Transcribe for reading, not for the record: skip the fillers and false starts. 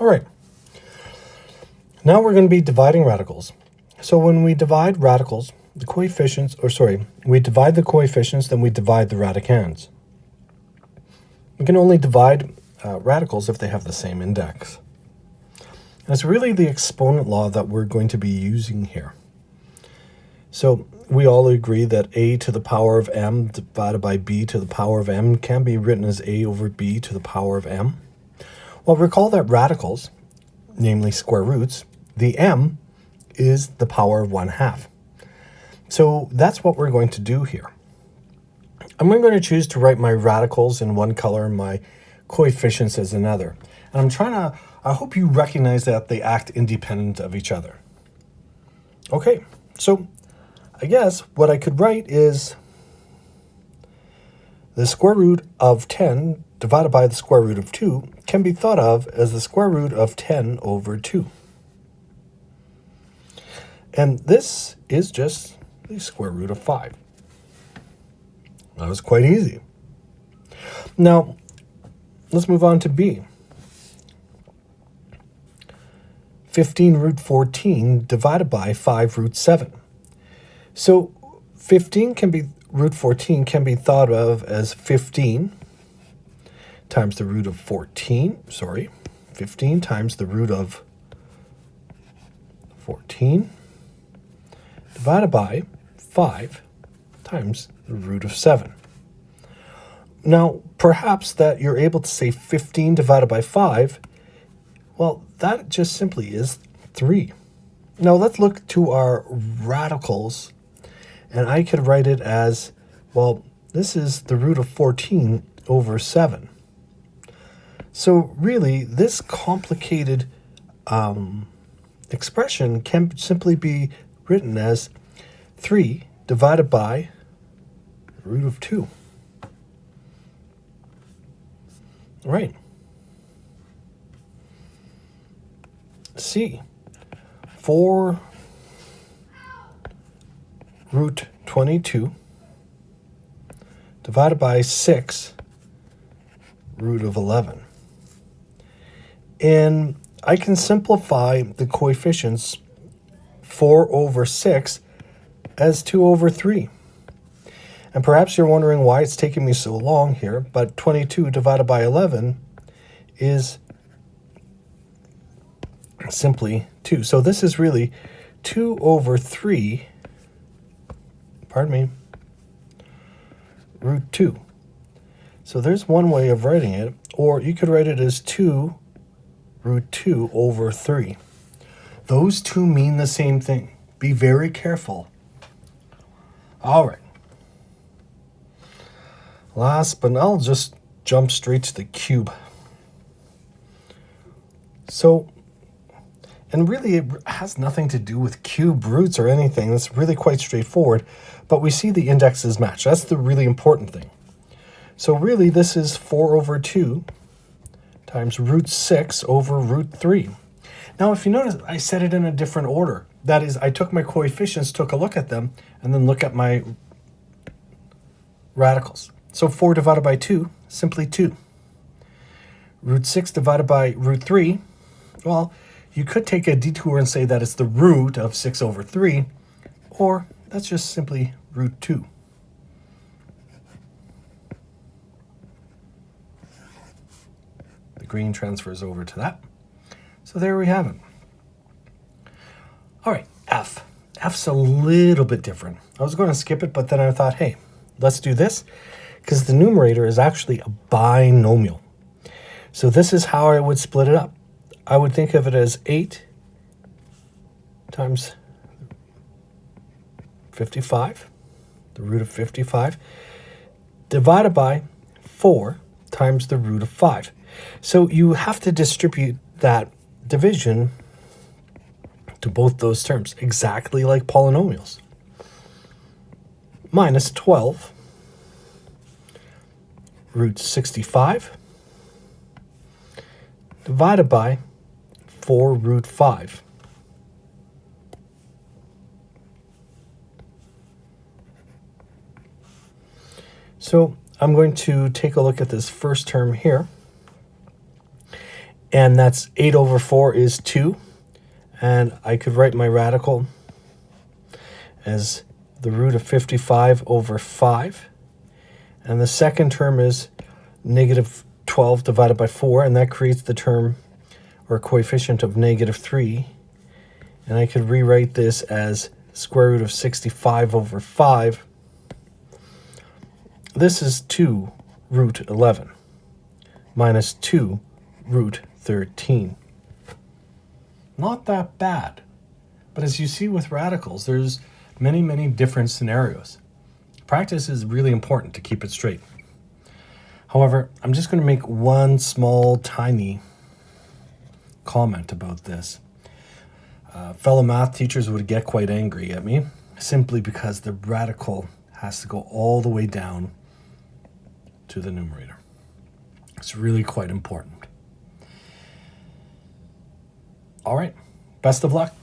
All right. Now we're going to be dividing radicals. So when we divide radicals, the coefficients, we divide the coefficients, then we divide the radicands. We can only divide radicals if they have the same index. And it's really the exponent law that we're going to be using here. So we all agree that a to the power of m divided by b to the power of m can be written as a over b to the power of m. Well, recall that radicals, namely square roots, the m is the power of 1/2. So that's what we're going to do here. I'm going to choose to write my radicals in one color and my coefficients as another. And I hope you recognize that they act independent of each other. Okay, so I guess what I could write is the square root of 10 divided by the square root of 2 can be thought of as the square root of 10 over 2. And this is just the square root of 5. That was quite easy. Now, let's move on to b. 15 root 14 divided by 5 root 7. So root 14 can be thought of as 15 times the root of 15 times the root of 14 divided by 5 times the root of 7. Now, perhaps that you're able to say 15 divided by 5, well, that just simply is 3. Now, let's look to our radicals, and I could write it as, well, this is the root of 14 over 7. So really, this complicated expression can simply be written as 3 divided by the root of 2. All right. C. 4 root 22 divided by 6 root of 11. And I can simplify the coefficients 4 over 6 as 2 over 3. And perhaps you're wondering why it's taking me so long here, but 22 divided by 11 is simply 2. So this is really 2 over 3, root 2. So there's one way of writing it, or you could write it as 2 root 2 over 3. Those two mean the same thing. Be very careful. All right. Last, but I'll just jump straight to the cube. So, and really it has nothing to do with cube roots or anything. It's really quite straightforward, but we see the indexes match. That's the really important thing. So really this is 4 over 2 times root 6 over root 3. Now, if you notice, I set it in a different order. That is, I took my coefficients, took a look at them, and then look at my radicals. So 4 divided by 2, simply 2. Root 6 divided by root 3, well, you could take a detour and say that it's the root of 6 over 3, or that's just simply root 2. The green transfers over to that. So there we have it. All right, F. F's a little bit different. I was going to skip it, but then I thought, hey, let's do this, because the numerator is actually a binomial. So this is how I would split it up. I would think of it as 8 times 55, the root of 55, divided by 4 times the root of 5. So you have to distribute that division to both those terms, exactly like polynomials. Minus 12 root 65 divided by 4 root 5. So I'm going to take a look at this first term here. And that's 8 over 4 is 2. And I could write my radical as the root of 55 over 5. And the second term is negative 12 divided by 4, and that creates the term or coefficient of negative 3. And I could rewrite this as square root of 65 over 5. This is 2 root 11 minus 2 root 13. Not that bad. But as you see with radicals, there's many different scenarios. Practice is really important to keep it straight. However, I'm just going to make one small, tiny comment about this. Fellow math teachers would get quite angry at me simply because the radical has to go all the way down to the numerator. It's really quite important. All right, best of luck.